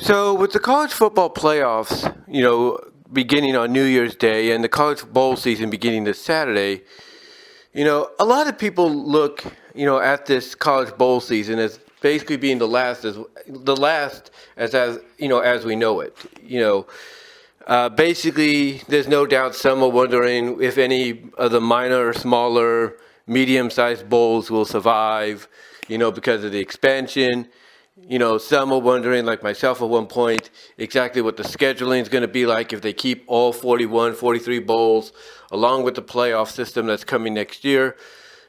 So with the college football playoffs, beginning on New Year's Day and the college bowl season beginning this Saturday, a lot of people look, at this college bowl season as basically being the last as we know it. Basically, there's no doubt some are wondering if any of the minor, smaller, medium-sized bowls will survive, because of the expansion. Some are wondering, like myself at one point, exactly what the scheduling is going to be like if they keep all 41, 43 bowls, along with the playoff system that's coming next year.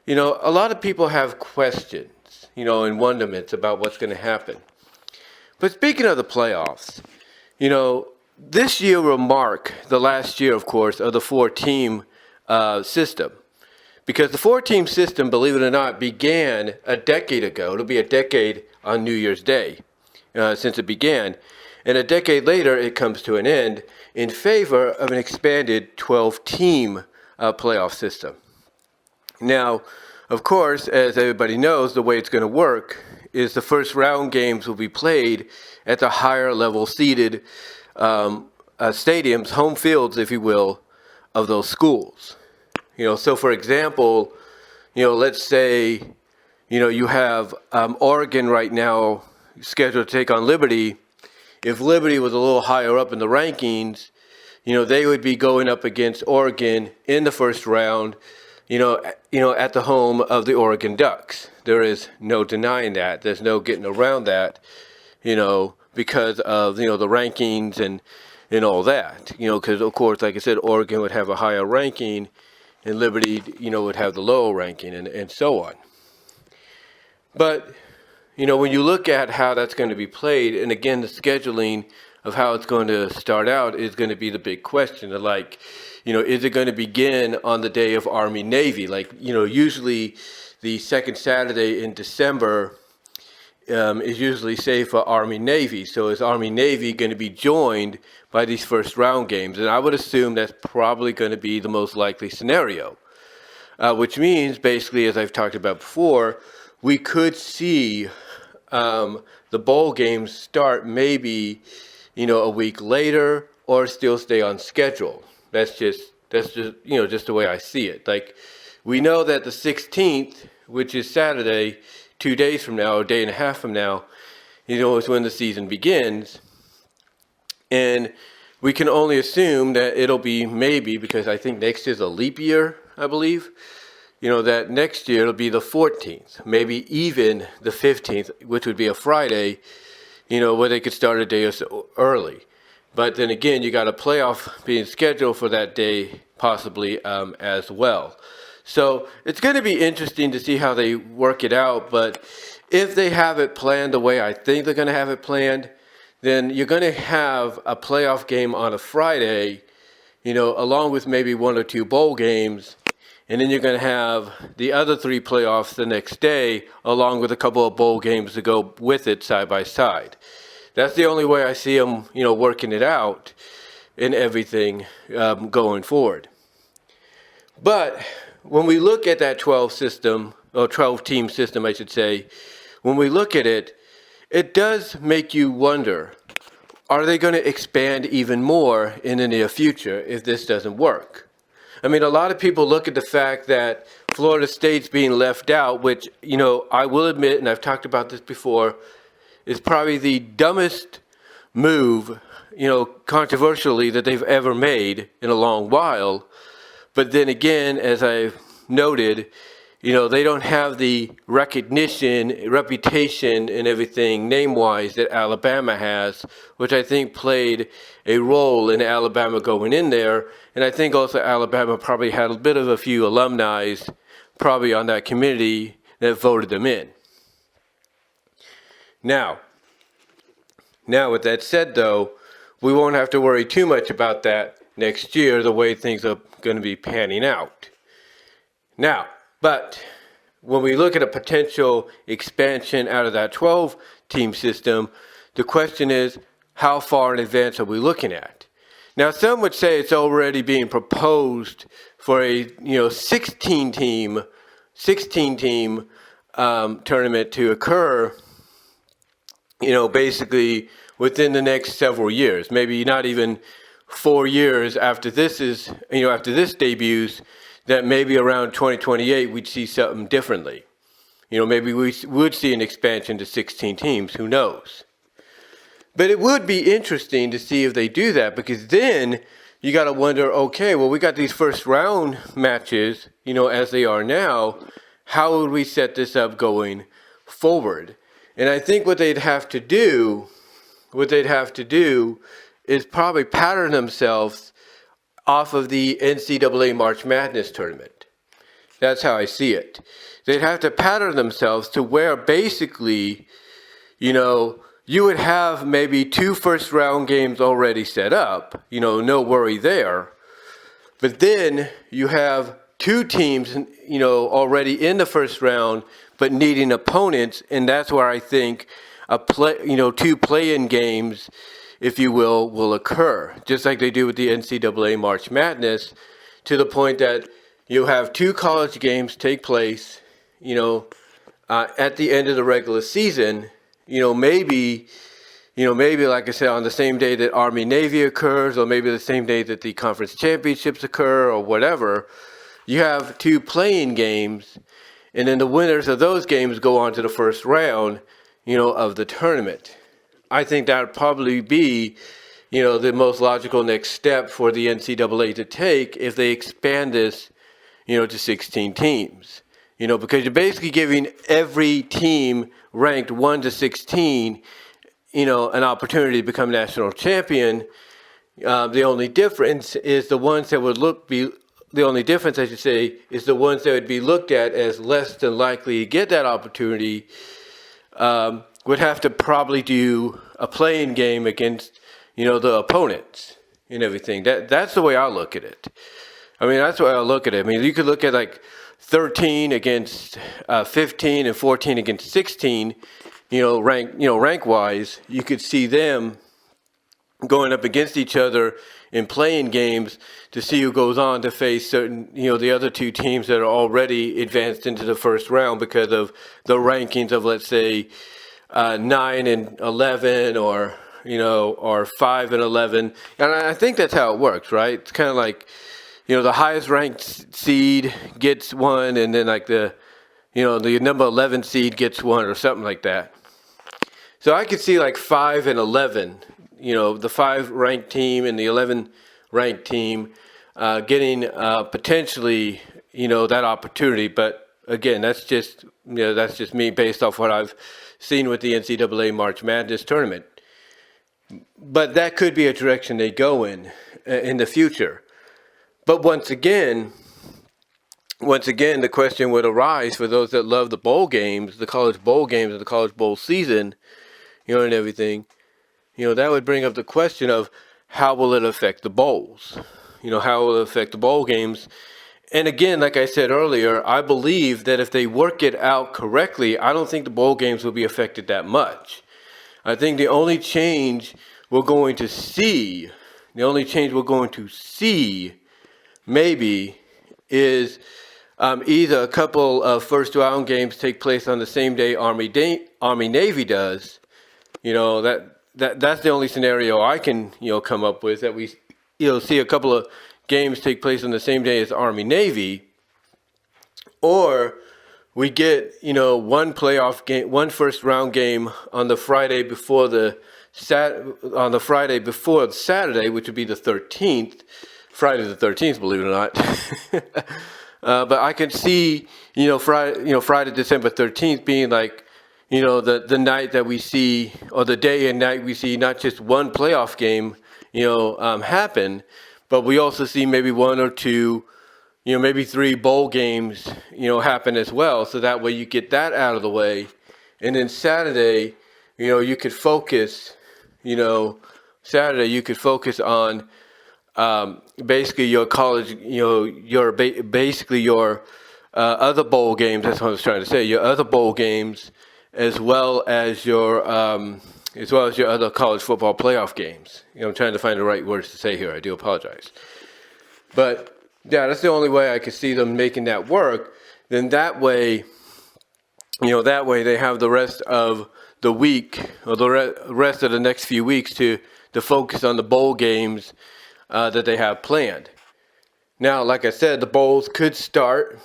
A lot of people have questions, and wonderments about what's going to happen. But speaking of the playoffs, this year will mark the last year, of course, of the four-team system. Because the four-team system, believe it or not, began a decade ago. It'll be a decade on New Year's Day since it began. And a decade later, it comes to an end in favor of an expanded 12-team playoff system. Now, of course, as everybody knows, the way it's going to work is the first round games will be played at the higher level seeded stadiums, home fields, if you will, of those schools. So for example, let's say, you have Oregon right now scheduled to take on Liberty. If Liberty was a little higher up in the rankings, they would be going up against Oregon in the first round, at the home of the Oregon Ducks. There is no denying that. There's no getting around that, because of, the rankings and all that, because of course, like I said, Oregon would have a higher ranking and Liberty, would have the lower ranking and so on. But, when you look at how that's going to be played, and again, the scheduling of how it's going to start out is going to be the big question. Like, is it going to begin on the day of Army-Navy? Like, usually the second Saturday in December is usually say for Army-Navy. So is Army-Navy going to be joined by these first round games? And I would assume that's probably going to be the most likely scenario, which means basically, as I've talked about before, we could see the bowl games start maybe, a week later or still stay on schedule. That's just just the way I see it. Like, we know that the 16th, which is Saturday, 2 days from now, a day and a half from now, is when the season begins. And we can only assume that it'll be maybe, because I think next year's a leap year, I believe, that next year it'll be the 14th, maybe even the 15th, which would be a Friday, where they could start a day or so early. But then again, you got a playoff being scheduled for that day, possibly as well. So it's going to be interesting to see how they work it out. But if they have it planned the way I think they're going to have it planned, then you're going to have a playoff game on a Friday, along with maybe one or two bowl games. And then you're going to have the other three playoffs the next day, along with a couple of bowl games to go with it side by side. That's the only way I see them, working it out and everything going forward. But when we look at that 12-team system, I should say, when we look at it, it does make you wonder, are they going to expand even more in the near future if this doesn't work? I mean, a lot of people look at the fact that Florida State's being left out, which, I will admit, and I've talked about this before, is probably the dumbest move, controversially, that they've ever made in a long while. But then again, as I've noted, they don't have the recognition, reputation, and everything name-wise that Alabama has, which I think played a role in Alabama going in there. And I think also Alabama probably had a bit of a few alumni probably on that committee that voted them in. Now, with that said, though, we won't have to worry too much about that next year, the way things are going to be panning out. Now, but when we look at a potential expansion out of that 12-team system, the question is, how far in advance are we looking at? Now, some would say it's already being proposed for a 16-team tournament to occur, basically within the next several years, maybe not even 4 years after after this debuts, that maybe around 2028 we'd see something differently. Maybe we would see an expansion to 16 teams, who knows? But it would be interesting to see if they do that, because then you got to wonder, okay, well, we got these first round matches, as they are now. How would we set this up going forward? And I think what they'd have to do is probably pattern themselves off of the NCAA March Madness tournament. That's how I see it. They'd have to pattern themselves to where basically, you would have maybe 2 first round games already set up, no worry there. But then you have 2 teams, already in the first round, but needing opponents. And that's where I think 2 play-in games, if you will occur, just like they do with the NCAA March Madness, to the point that you have 2 college games take place, at the end of the regular season. Maybe like I said, on the same day that Army-Navy occurs, or maybe the same day that the conference championships occur, or whatever, you have 2 play-in games, and then the winners of those games go on to the first round, of the tournament. I think that would probably be, the most logical next step for the NCAA to take if they expand this, to 16 teams. Because you're basically giving every team ranked 1 to 16, an opportunity to become national champion. The only difference is the ones that would the only difference, I should say, is the ones that would be looked at as less than likely to get that opportunity would have to probably do a play-in game against, the opponents and everything. That's the way I look at it. That's the way I look at it. You could look at like 13 against 15 and 14 against 16, rank-wise. You could see them going up against each other in playing games to see who goes on to face certain, the other 2 teams that are already advanced into the first round because of the rankings of, let's say, 9 and 11, or 5 and 11. And I think that's how it works, right? It's kind of like, the highest ranked seed gets one, and then like the number 11 seed gets one, or something like that. So I could see like 5 and 11, the 5 ranked team and the 11 ranked team getting potentially, that opportunity. But again, that's just me based off what I've seen with the NCAA March Madness tournament. But that could be a direction they go in the future. But once again, the question would arise for those that love the bowl games, the college bowl games, and the college bowl season, and everything. That would bring up the question of how will it affect the bowls? How will it affect the bowl games? And again, like I said earlier, I believe that if they work it out correctly, I don't think the bowl games will be affected that much. I think the only change we're going to see, maybe, is either a couple of first round games take place on the same day Army-Navy does. That's the only scenario I can come up with, that we see a couple of games take place on the same day as Army-Navy, or we get one playoff game, one first round game on the Friday before Saturday, which would be the 13th. Friday the 13th, believe it or not. But I can see, Friday, December 13th being like, the night that we see, or the day and night we see not just one playoff game, happen, but we also see maybe 1 or 2, maybe 3 bowl games, happen as well. So that way you get that out of the way. And then Saturday, you could focus, on basically your college, your other bowl games. That's what I was trying to say. Your other bowl games, as well as your other college football playoff games. I'm trying to find the right words to say here. I do apologize. But yeah, that's the only way I could see them making that work. Then that way they have the rest of the week or the rest of the next few weeks to focus on the bowl games that they have planned. Now, like I said, the bowls could start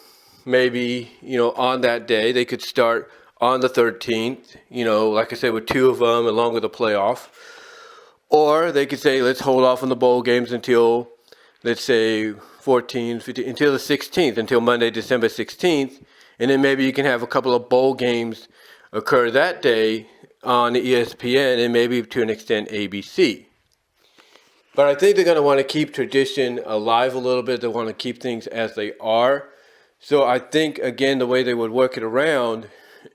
maybe, on that day. They could start on the 13th, like I said, with two of them along with the playoff. Or they could say, let's hold off on the bowl games until, let's say, 14, 15, until the 16th, until Monday, December 16th. And then maybe you can have a couple of bowl games occur that day on ESPN and maybe to an extent ABC. But I think they're going to want to keep tradition alive a little bit. They want to keep things as they are. So I think, again, the way they would work it around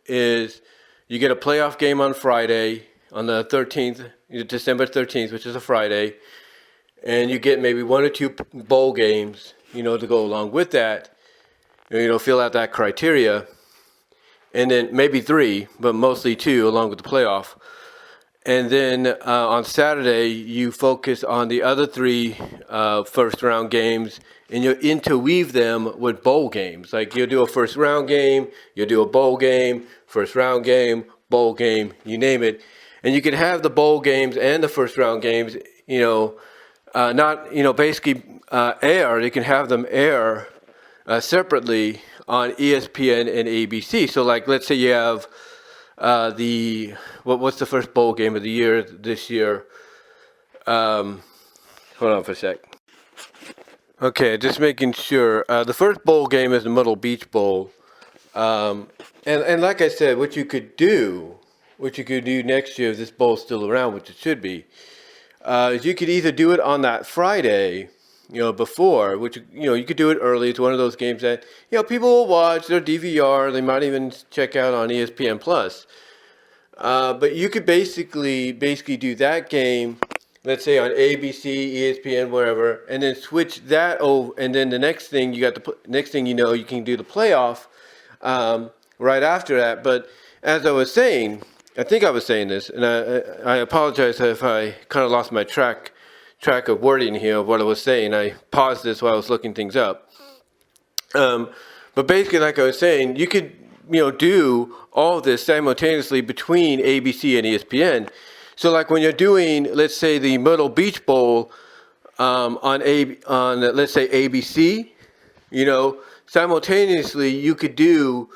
is you get a playoff game on Friday, on the 13th, December 13th, which is a Friday, and you get maybe one or two bowl games, to go along with that, fill out that criteria, and then maybe three, but mostly two along with the playoff. And then on Saturday, you focus on the other three first round games, and you interweave them with bowl games. Like you'll do a first round game, you'll do a bowl game, first round game, bowl game, you name it. And you can have the bowl games and the first round games, basically air. You can have them air separately on ESPN and ABC. So like, let's say you have what's the first bowl game of the year this year? Hold on for a sec. Okay, just making sure. The first bowl game is the Myrtle Beach Bowl. And like I said, what you could do next year if this bowl's still around, which it should be, is you could either do it on that Friday, before, which, you could do it early. It's one of those games that, people will watch their DVR. They might even check out on ESPN Plus. But you could basically do that game, let's say on ABC, ESPN, wherever, and then switch that over. And then the next thing you can do the playoff right after that. But as I was saying, I think I was saying this, and I apologize if I kind of lost my track of wording here of what I was saying. I paused this while I was looking things up. But basically, like I was saying, you could do all this simultaneously between ABC and ESPN. So like when you're doing, let's say, the Myrtle Beach Bowl on let's say ABC, simultaneously you could do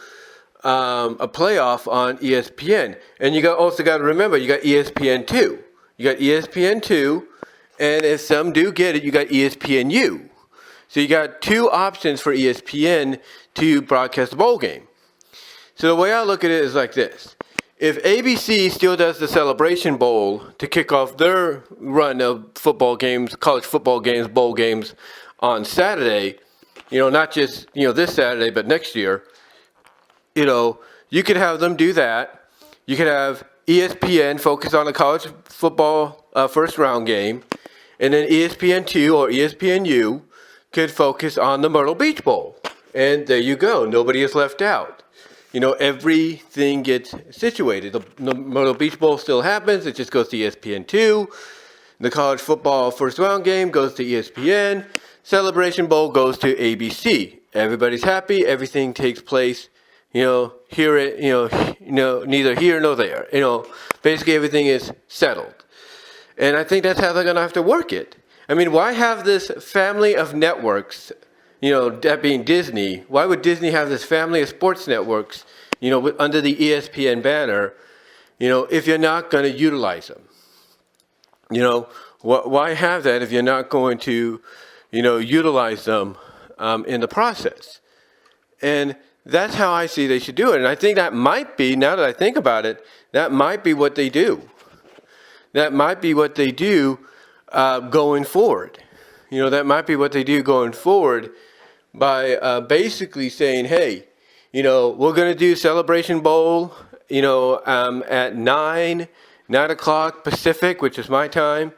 a playoff on ESPN. And you also got to remember, you got ESPN2. You got ESPN2, and if some do get it, you got ESPNU. So you got two options for ESPN to broadcast the bowl game. So the way I look at it is like this. If ABC still does the Celebration Bowl to kick off their run of football games, college football games, bowl games on Saturday, not just, this Saturday, but next year, you could have them do that. You could have ESPN focus on the college football first round game, and then ESPN2 or ESPNU could focus on the Myrtle Beach Bowl. And there you go. Nobody is left out. Everything gets situated. The Myrtle Beach Bowl still happens. It just goes to ESPN2. The college football first round game goes to ESPN. Celebration Bowl goes to ABC. Everybody's happy. Everything takes place, neither here nor there. Basically everything is settled. And I think that's how they're going to have to work it. I mean, why have this family of networks, that being Disney? Why would Disney have this family of sports networks, under the ESPN banner, if you're not going to utilize them? Why have that if you're not going to, utilize them in the process? And that's how I see they should do it. And I think that might be, now that I think about it, that might be what they do. That might be what they do going forward. That might be what they do going forward by basically saying, hey, we're going to do Celebration Bowl, at 9 o'clock Pacific, which is my time.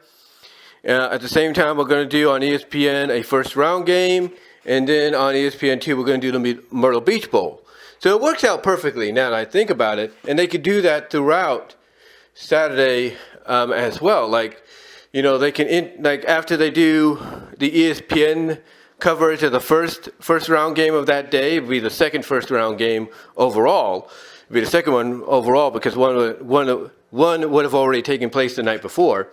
At the same time, we're going to do on ESPN a first round game. And then on ESPN2, we're going to do the Myrtle Beach Bowl. So it works out perfectly now that I think about it. And they could do that throughout Saturday as well. Like, they can, after they do the ESPN coverage of the first round game of that day, it'd be the second first round game overall. be the second one overall because one would have already taken place the night before.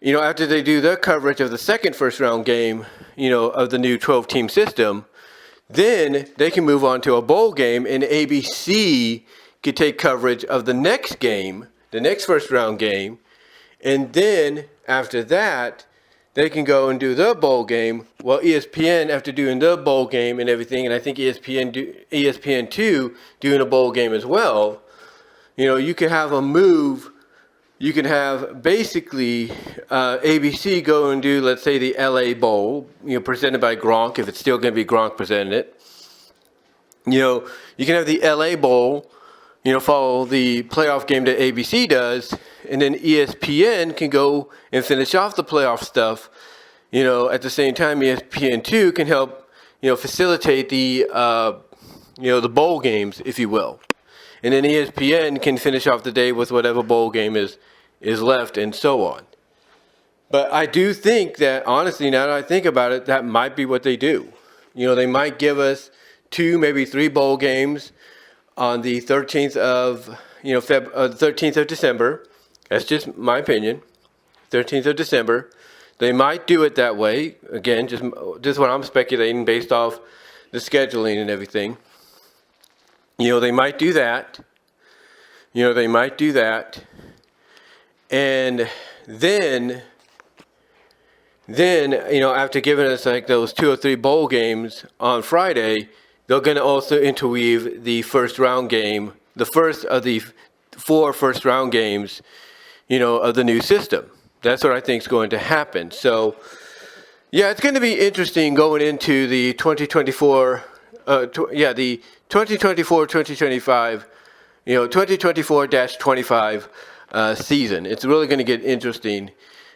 After they do their coverage of the second first round game, of the new 12-team system, then they can move on to a bowl game, and ABC could take coverage of the next game, the next first round game, and then after that, they can go and do the bowl game. Well, ESPN, after doing the bowl game and everything, and I think ESPN2 doing a bowl game as well, you can have a move. You can have basically ABC go and do, let's say, the LA Bowl, presented by Gronk, if it's still going to be Gronk presenting it. You can have the LA Bowl, follow the playoff game that ABC does, and then ESPN can go and finish off the playoff stuff. At the same time, ESPN2 can help, facilitate the, the bowl games, if you will. And then ESPN can finish off the day with whatever bowl game is left, and so on. But I do think that, honestly, now that I think about it, that might be what they do. They might give us 2, maybe 3 bowl games on the 13th of, 13th of December. That's just my opinion. 13th of December. They might do it that way. Again, just what I'm speculating based off the scheduling and everything. They might do that. They might do that. And then, after giving us like those 2 or 3 bowl games on Friday, they're going to also interweave the first round game, the first of the 4 first round games, of the new system. That's what I think is going to happen. So, yeah, it's going to be interesting going into the 2024, the 2024-2025, 2024-25 season. It's really going to get interesting,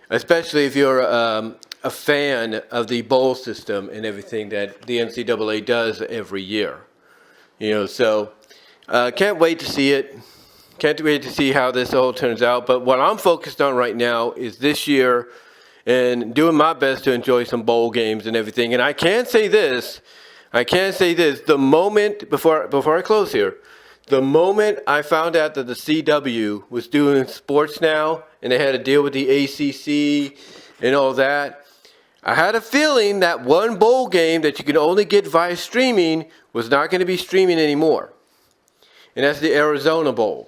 especially if you're a fan of the bowl system and everything that the NCAA does every year. So can't wait to see it. Can't wait to see how this all turns out. But what I'm focused on right now is this year and doing my best to enjoy some bowl games and everything. And I can say this. The moment, before I close here, the moment I found out that the CW was doing Sports Now and they had to deal with the ACC and all that, I had a feeling that one bowl game that you could only get via streaming was not going to be streaming anymore. And that's the Arizona Bowl.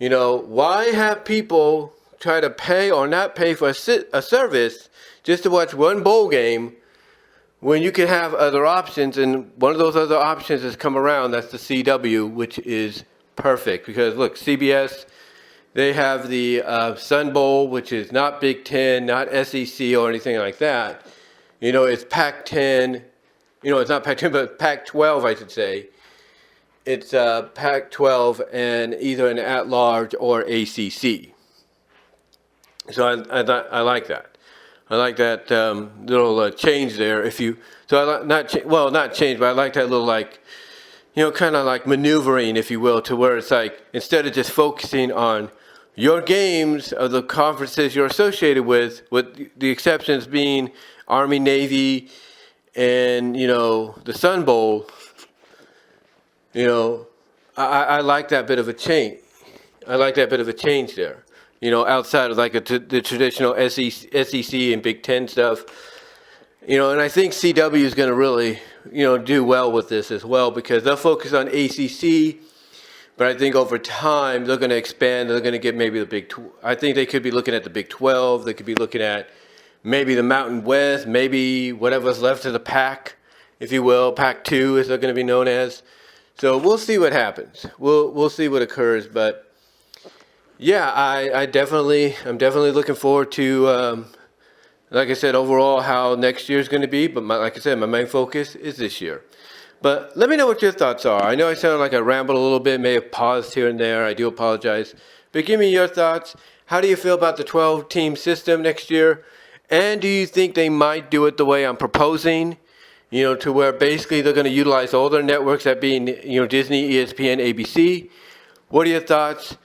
Why have people try to pay or not pay for a service just to watch one bowl game when you can have other options? And one of those other options has come around. That's the CW, which is perfect. Because, look, CBS, they have the Sun Bowl, which is not Big Ten, not SEC or anything like that. It's Pac-10. It's not Pac-10, but Pac-12, I should say. It's Pac-12 and either an at-large or ACC. So I like that. I like that little change there. Not change, but I like that little kind of like maneuvering, if you will, to where it's like instead of just focusing on your games of the conferences you're associated with the exceptions being Army, Navy, and the Sun Bowl. I like that bit of a change. I like that bit of a change there. Outside of the traditional SEC and Big Ten stuff. And I think CW is going to really, do well with this as well because they'll focus on ACC, but I think over time they're going to expand. They're going to get maybe I think they could be looking at the Big 12. They could be looking at maybe the Mountain West, maybe whatever's left of the Pac, if you will. Pac-2 as they're going to be known as. So we'll see what happens. We'll see what occurs, but yeah, I'm definitely looking forward to, like I said, overall how next year is going to be. But like I said, my main focus is this year. But let me know what your thoughts are. I know I sounded like I rambled a little bit, may have paused here and there. I do apologize. But give me your thoughts. How do you feel about the 12-team system next year? And do you think they might do it the way I'm proposing? To where basically they're going to utilize all their networks, that being, Disney, ESPN, ABC. What are your thoughts?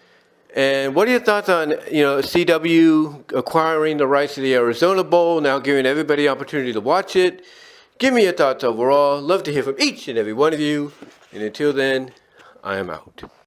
And what are your thoughts on, CW acquiring the rights to the Arizona Bowl, now giving everybody the opportunity to watch it? Give me your thoughts overall. Love to hear from each and every one of you. And until then, I am out.